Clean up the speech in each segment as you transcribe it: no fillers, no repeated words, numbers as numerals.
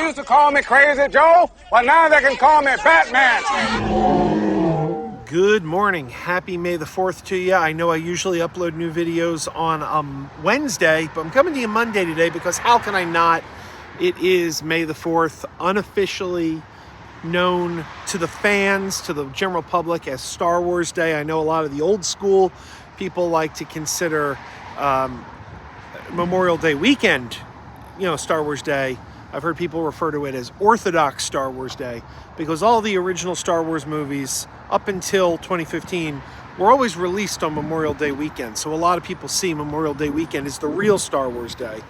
used to call me Crazy Joe, but now they can call me Batman. Good morning. Happy May the 4th to you. I know I usually upload new videos on Wednesday, but I'm coming to you Monday today because how can I not? It is May the 4th, unofficially known to the fans, to the general public as Star Wars Day. I know a lot of the old school people like to consider Memorial Day weekend, Star Wars Day. I've heard people refer to it as Orthodox Star Wars Day because all the original Star Wars movies up until 2015 were always released on Memorial Day weekend. So a lot of people see Memorial Day weekend as the real Star Wars Day.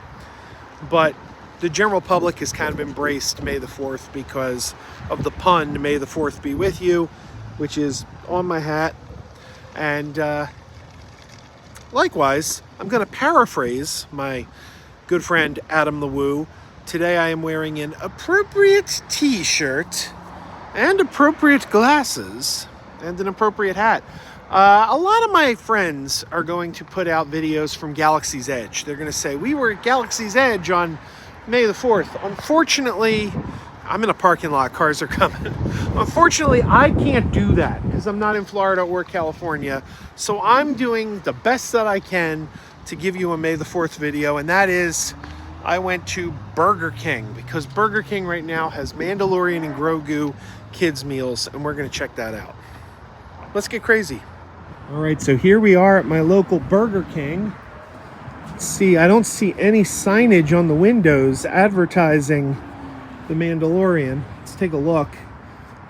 But the general public has kind of embraced May the 4th because of the pun, May the 4th be with you, which is on my hat. And likewise, I'm going to paraphrase my good friend Adam the Woo. Today I am wearing an appropriate t-shirt and appropriate glasses and an appropriate hat. A lot of my friends are going to put out videos from Galaxy's Edge. They're going to say, we were at Galaxy's Edge on May the 4th. Unfortunately, I'm in a parking lot, cars are coming. Unfortunately, I can't do that because I'm not in Florida or California. So I'm doing the best that I can to give you a May the 4th video, and that is I went to Burger King because Burger King right now has Mandalorian and Grogu kids meals, and we're going to check that out. Let's get crazy. All right, so here we are at my local Burger King. See, I don't see any signage on the windows advertising the Mandalorian. Let's take a look.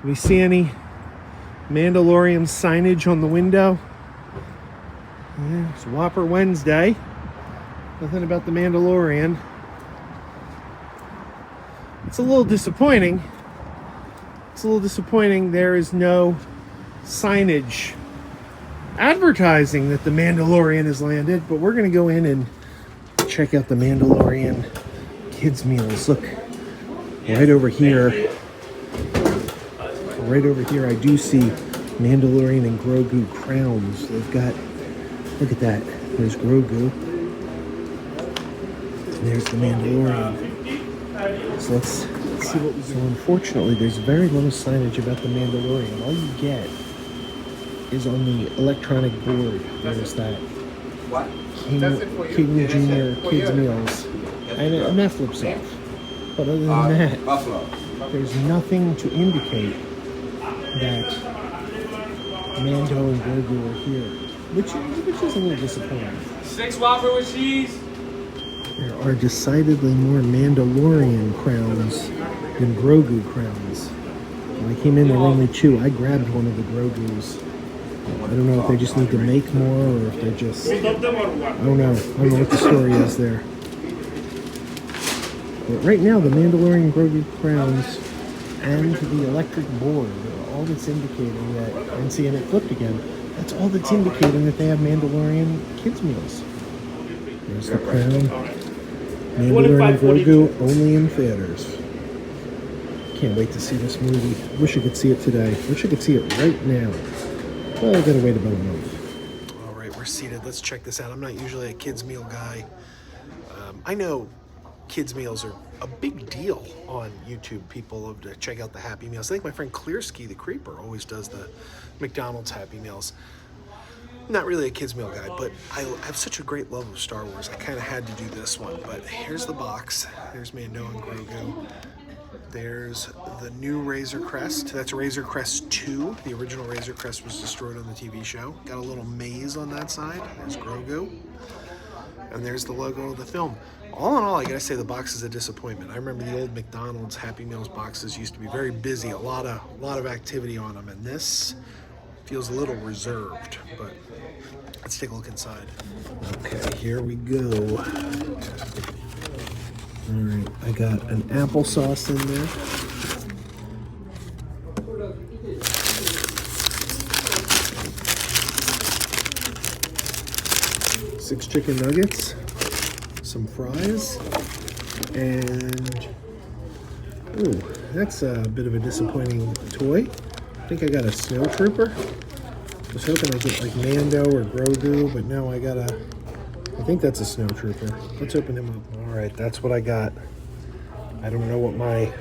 Do we see any Mandalorian signage on the window? Yeah, it's Whopper Wednesday. Nothing about the Mandalorian. It's a little disappointing. There is no signage advertising that the Mandalorian has landed, but we're going to go in and check out the Mandalorian kids meals. Look, right over here I do see Mandalorian and Grogu crowns. They've got, look at that, there's Grogu, and there's the Mandalorian. So let's see what we so unfortunately there's very little signage about the Mandalorian. All you get is on the electronic board. There's that King Jr. Kids Meals, and that flips off. But other than that, there's nothing to indicate that Mando and Grogu are here, which is a little disappointing. 6 Whopper with cheese. There are decidedly more Mandalorian crowns than Grogu crowns. When I came in, there were only 2. I grabbed one of the Grogus. I don't know if they just need to make more or if they're just... I don't know what the story is there. But right now, the Mandalorian Grogu crowns and the electric board are all that's indicating that... And seeing it flipped again. That's all that's indicating that they have Mandalorian kids meals. There's the crown. Mandalorian Grogu only in theaters. Can't wait to see this movie. Wish I could see it today. Wish I could see it right now. Well, I gotta wait about a month. All right, we're seated. Let's check this out. I'm not usually a kids meal guy. I know kids meals are a big deal on YouTube. People love to check out the Happy Meals. I think my friend Clearski the Creeper always does the McDonald's Happy Meals. Not really a kids meal guy, but I have such a great love of Star Wars. I kind of had to do this one. But here's the box. There's Mando and Grogu. There's the new Razor Crest. That's Razor Crest 2. The original Razor Crest was destroyed on the TV show. Got a little maze on that side. There's Grogu. And there's the logo of the film. All in all, I gotta say the box is a disappointment. I remember the old McDonald's Happy Meals boxes used to be very busy, a lot of activity on them, and this feels a little reserved, but let's take a look inside. Okay, here we go. All right, I got an applesauce in there. Six chicken nuggets, some fries, and ooh, that's a bit of a disappointing toy. I think I got a snow trooper. I was hoping I'd get like Mando or Grogu, but no, I think that's a snow trooper. Let's open him up. All right, that's what I got. I don't know what my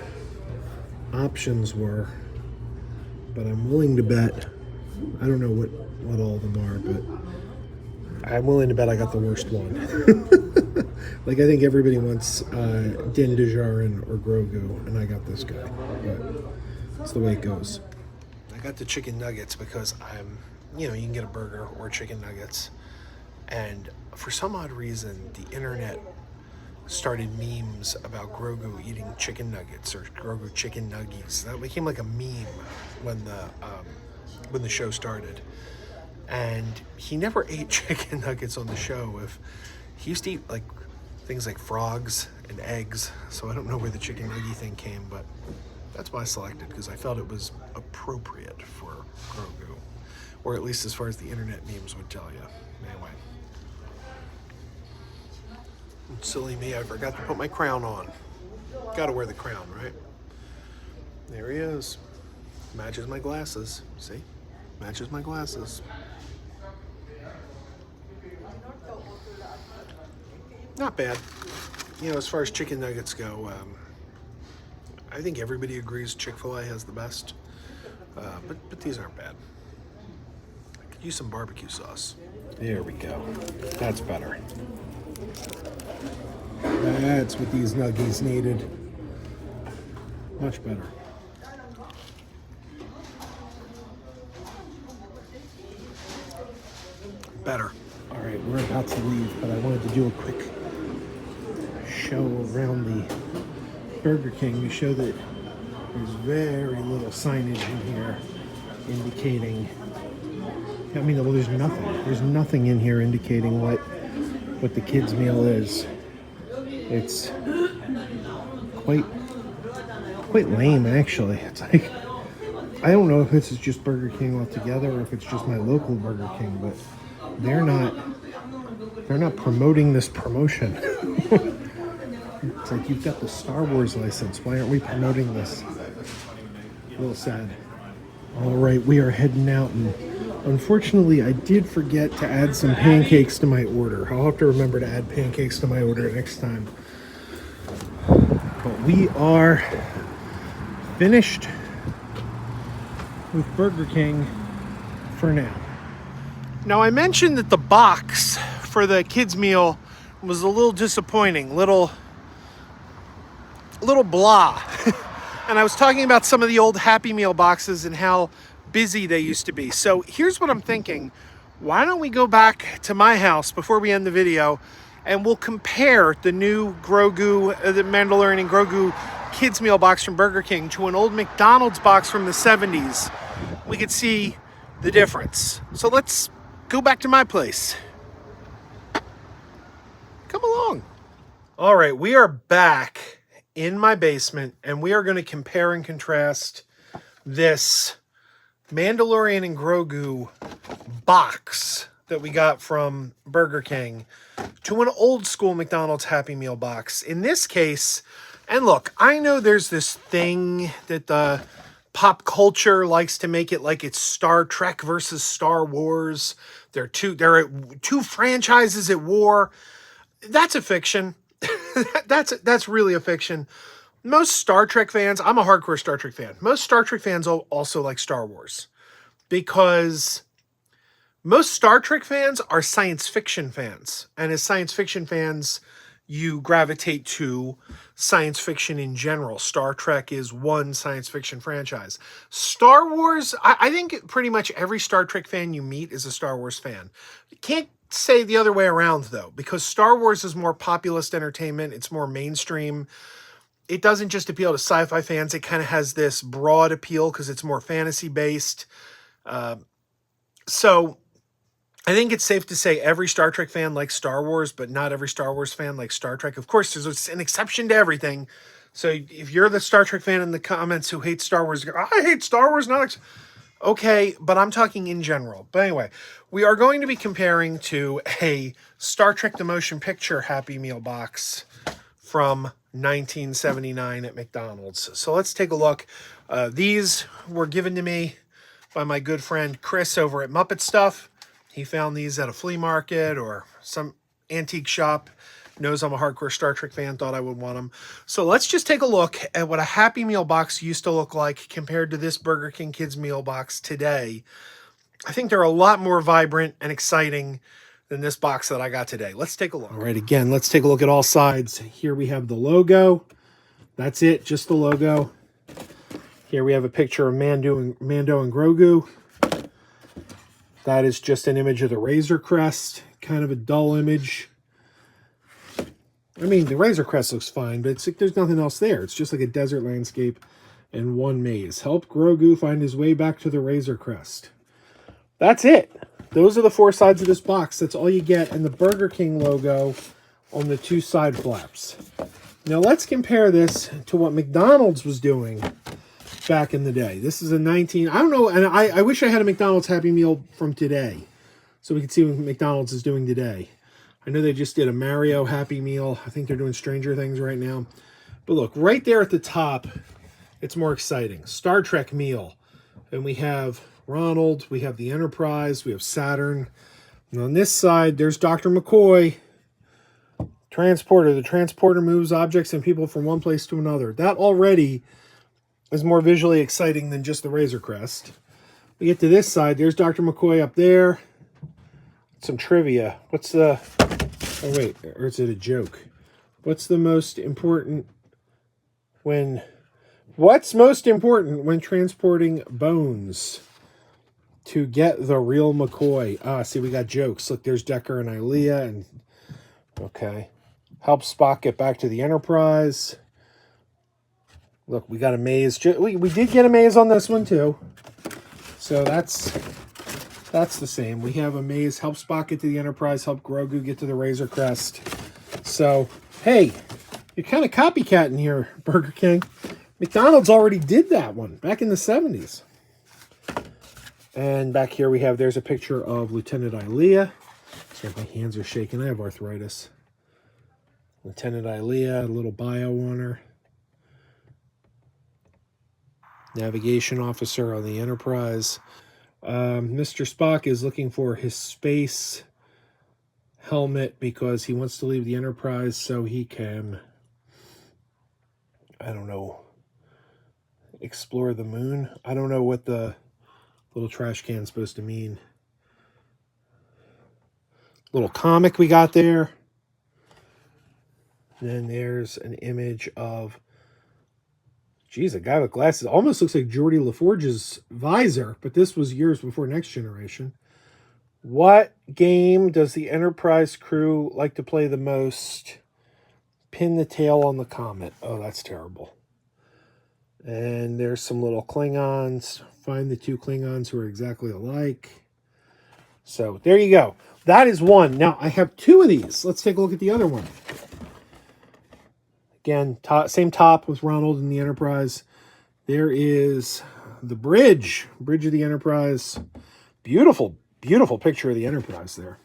options were, but I'm willing to bet. I don't know what all of them are, but I'm willing to bet I got the worst one. Like, I think everybody wants Din Djarin or Grogu, and I got this guy. But that's the way it goes. I got the chicken nuggets because you can get a burger or chicken nuggets. And for some odd reason, the internet started memes about Grogu eating chicken nuggets or Grogu chicken nuggies. That became like a meme when the show started. And he never ate chicken nuggets on the show. He used to eat like things like frogs and eggs, so I don't know where the chicken nugget thing came, but that's why I selected, because I felt it was appropriate for Grogu, or at least as far as the internet memes would tell you. Anyway, silly me, I forgot to put my crown on. Gotta wear the crown, right? There he is. Matches my glasses. See? Matches my glasses. Not bad. As far as chicken nuggets go, I think everybody agrees Chick-fil-A has the best. But these aren't bad. I could use some barbecue sauce. There we go. That's better. That's what these nuggies needed. Much better. Better. All right, we're about to leave, but I wanted to do a quick show around the Burger King to show that there's very little signage in here indicating. Well, there's nothing. There's nothing in here indicating what the kids' meal is. It's quite lame, actually. It's like, I don't know if this is just Burger King altogether or if it's just my local Burger King, but they're not promoting this promotion. It's like, you've got the Star Wars license. Why aren't we promoting this? A little sad. All right, we are heading out, and unfortunately, I did forget to add some pancakes to my order. I'll have to remember to add pancakes to my order next time. But we are finished with Burger King for now. Now, I mentioned that the box for the kids' meal was a little disappointing, little blah. And I was talking about some of the old Happy Meal boxes and how busy they used to be. So here's what I'm thinking. Why don't we go back to my house before we end the video, and we'll compare the new Grogu, the Mandalorian and Grogu kids meal box from Burger King to an old McDonald's box from the 70s. We could see the difference. So let's go back to my place. Come along. All right, we are back in my basement, and we are going to compare and contrast this Mandalorian and Grogu box that we got from Burger King to an old school McDonald's Happy Meal box. In this case, and look, I know there's this thing that the pop culture likes to make it like it's Star Trek versus Star Wars. There are two franchises at war. That's a fiction. That's really a fiction. Most Star Trek fans, I'm a hardcore Star Trek fan. Most Star Trek fans also like Star Wars, because most Star Trek fans are science fiction fans. And as science fiction fans, you gravitate to science fiction in general. Star Trek is one science fiction franchise. Star Wars, I think pretty much every Star Trek fan you meet is a Star Wars fan. You can't say the other way around, though, because Star Wars is more populist entertainment. It's more mainstream. It doesn't just appeal to sci-fi fans. It kind of has this broad appeal because it's more fantasy-based. So I think it's safe to say every Star Trek fan likes Star Wars, but not every Star Wars fan likes Star Trek. Of course, there's an exception to everything. So if you're the Star Trek fan in the comments who hates Star Wars, I hate Star Wars, okay, but I'm talking in general. But anyway, we are going to be comparing to a Star Trek The Motion Picture Happy Meal box from 1979 at McDonald's. So let's take a look. These were given to me by my good friend Chris over at Muppet Stuff. He found these at a flea market or some antique shop knows I'm a hardcore Star Trek fan, thought I would want them. So let's just take a look at what a Happy Meal box used to look like compared to this Burger King Kids Meal box today. I think they're a lot more vibrant and exciting than this box that I got today. Let's take a look. All right, again, let's take a look at all sides. Here we have the logo. That's it, just the logo. Here we have a picture of Mando and Grogu. That is just an image of the Razor Crest, kind of a dull image. I mean, the Razor Crest looks fine, but it's like there's nothing else there. It's just like a desert landscape and one maze. Help Grogu find his way back to the Razor Crest. That's it. Those are the 4 sides of this box. That's all you get. And the Burger King logo on the 2 side flaps. Now let's compare this to what McDonald's was doing back in the day. This is a I don't know, and I wish I had a McDonald's Happy Meal from today so we could see what McDonald's is doing today. I know they just did a Mario Happy Meal. I think they're doing Stranger Things right now. But look, right there at the top, it's more exciting. Star Trek meal. And we have Ronald, we have the Enterprise, we have Saturn. And on this side, there's Dr. McCoy. Transporter. The transporter moves objects and people from one place to another. That already is more visually exciting than just the Razor Crest. We get to this side. There's Dr. McCoy up there. Some trivia. What's the... Oh, wait. Or is it a joke? What's most important when transporting bones to get the real McCoy? Ah, see, we got jokes. Look, there's Decker and Ilea. And okay. Help Spock get back to the Enterprise. Look, we got a maze. We did get a maze on this one, too. So that's the same. We have a maze. Help Spock get to the Enterprise. Help Grogu get to the Razor Crest. So, hey, you're kind of copycatting here, Burger King. McDonald's already did that one back in the 70s. And back here there's a picture of Lieutenant Ilea. Sorry, my hands are shaking. I have arthritis. Lieutenant Ilea, a little bio on her. Navigation officer on the Enterprise. Mr. Spock is looking for his space helmet because he wants to leave the Enterprise so he can, I don't know, explore the moon. I don't know what the little trash can is supposed to mean. Little comic we got there. Then there's an image of, geez, a guy with glasses. Almost looks like Geordie LaForge's visor, but this was years before Next Generation. What game does the Enterprise crew like to play the most? Pin the tail on the comet. Oh, that's terrible. And there's some little Klingons. Find the 2 Klingons who are exactly alike. So there you go. That is one. Now, I have 2 of these. Let's take a look at the other one. Again, same top with Ronald and the Enterprise. There is the bridge of the Enterprise. Beautiful, beautiful picture of the Enterprise there.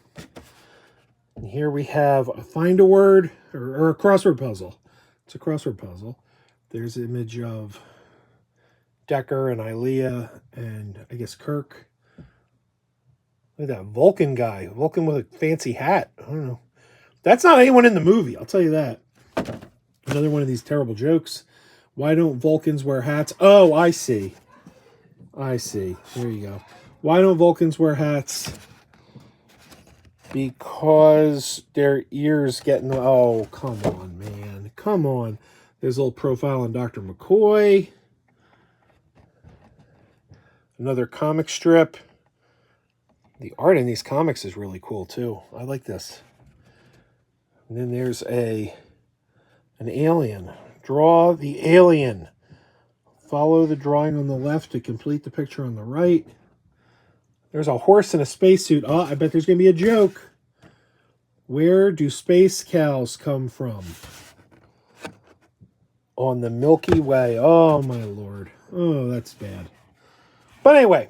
And here we have a find a word or a crossword puzzle. It's a crossword puzzle. There's an image of Decker and Ilea and I guess Kirk. Look at that Vulcan guy. Vulcan with a fancy hat. I don't know. That's not anyone in the movie, I'll tell you that. Another one of these terrible jokes. Why don't Vulcans wear hats? Oh, I see. I see. There you go. Why don't Vulcans wear hats? Because their ears get in the... Oh, come on, man. Come on. There's a little profile on Dr. McCoy. Another comic strip. The art in these comics is really cool, too. I like this. And then there's an alien. Draw the alien. Follow the drawing on the left to complete the picture on the right. There's a horse in a spacesuit. Oh, I bet there's going to be a joke. Where do space cows come from? On the Milky Way. Oh, my Lord. Oh, that's bad. But anyway,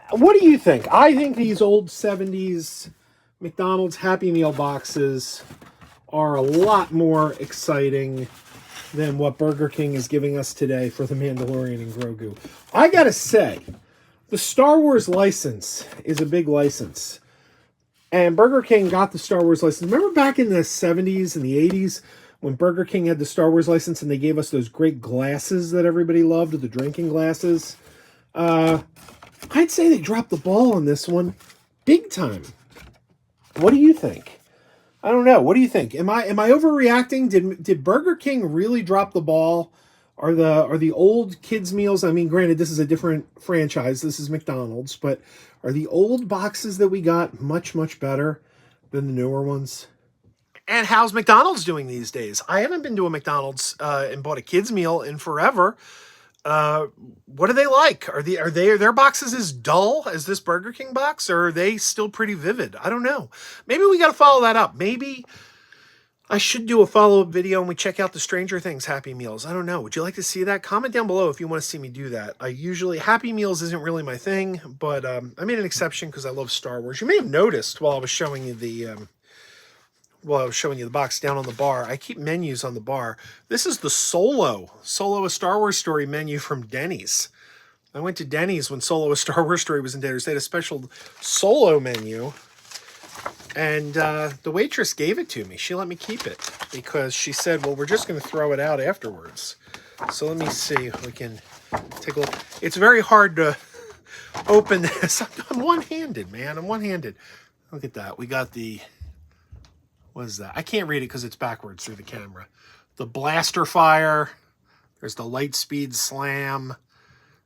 what do you think? I think these old 70s McDonald's Happy Meal boxes are a lot more exciting than what Burger King is giving us today for The Mandalorian and Grogu. I gotta say, the Star Wars license is a big license. And Burger King got the Star Wars license. Remember back in the 70s and the 80s when Burger King had the Star Wars license and they gave us those great glasses that everybody loved, the drinking glasses? I'd say they dropped the ball on this one big time. What do you think? I don't know. What do you think? Am I overreacting? Did Burger King really drop the ball? Are the old kids meals? I mean, granted, this is a different franchise. This is McDonald's, but are the old boxes that we got much better than the newer ones? And how's McDonald's doing these days? I haven't been to a McDonald's and bought a kids meal in forever. What are they like? Are their boxes as dull as this Burger King box, or are they still pretty vivid? I don't know. Maybe we got to follow that up. Maybe I should do a follow-up video and we check out the Stranger Things Happy Meals. I don't know. Would you like to see that? Comment down below if you want to see me do that. Happy Meals isn't really my thing, but I made an exception because I love Star Wars. You may have noticed while I was showing you the box down on the bar. I keep menus on the bar. This is the Solo A Star Wars Story menu from Denny's. I went to Denny's when Solo A Star Wars Story was in Denny's. They had a special Solo menu. And the waitress gave it to me. She let me keep it because she said, well, we're just going to throw it out afterwards. So let me see if we can take a look. It's very hard to open this. I'm one-handed, man. I'm one-handed. Look at that. We got the... What is that? I can't read it because it's backwards through the camera. The blaster fire. There's the light speed slam.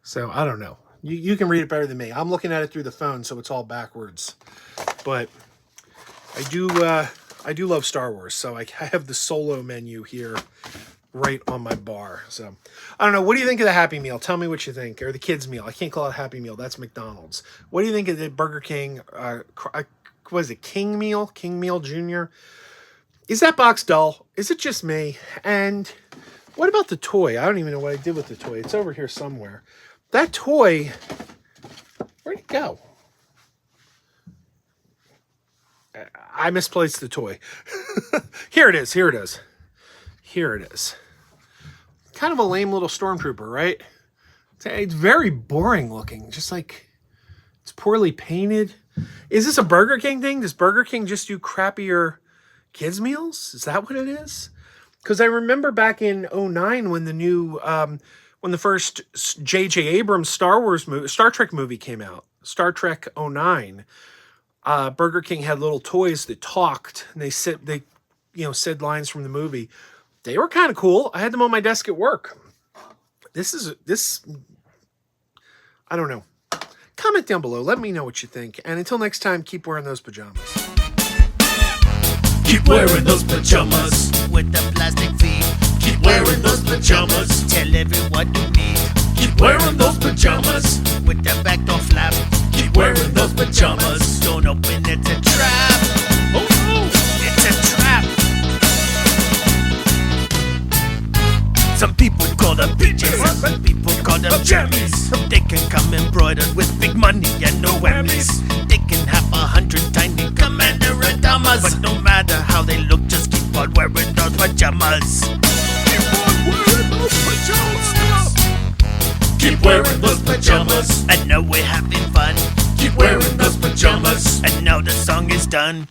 So, I don't know. You can read it better than me. I'm looking at it through the phone, so it's all backwards. But I do love Star Wars, so I have the Solo menu here right on my bar. So, I don't know. What do you think of the Happy Meal? Tell me what you think. Or the kids' meal. I can't call it a Happy Meal. That's McDonald's. What do you think of the Burger King, what is it, King Meal? King Meal Jr.? Is that box dull? Is it just me? And what about the toy? I don't even know what I did with the toy. It's over here somewhere. That toy, where'd it go? I misplaced the toy. Here it is. Here it is. Here it is. Kind of a lame little stormtrooper, right? It's very boring looking. Just like it's poorly painted. Is this a Burger King thing? Does Burger King just do crappier kids meals? Is that what it is? Because I remember back in 2009 when the new when the first J.J. Abrams Star Trek movie came out, Star Trek 2009, Burger King had little toys that talked and they said lines from the movie. They were kind of cool. I had them on my desk at work. This I don't know. Comment down below. Let me know what you think. And until next time, keep wearing those pajamas. Keep wearing those pajamas with the plastic feet. Keep wearing those pajamas. Tell everyone you meet. Keep wearing those pajamas with the back door flap. Keep wearing those pajamas. Don't open, it's a trap. Oh no, it's a trap. Some people call them PJs. Some people call them jammies. They can come embroidered with big money and no whammies. They can have 100 tiny commander pajamas, but no matter how they look, just keep on wearing those pajamas. Keep on wearing those pajamas. Keep wearing those pajamas. And now we're having fun. Keep wearing those pajamas. And now the song is done.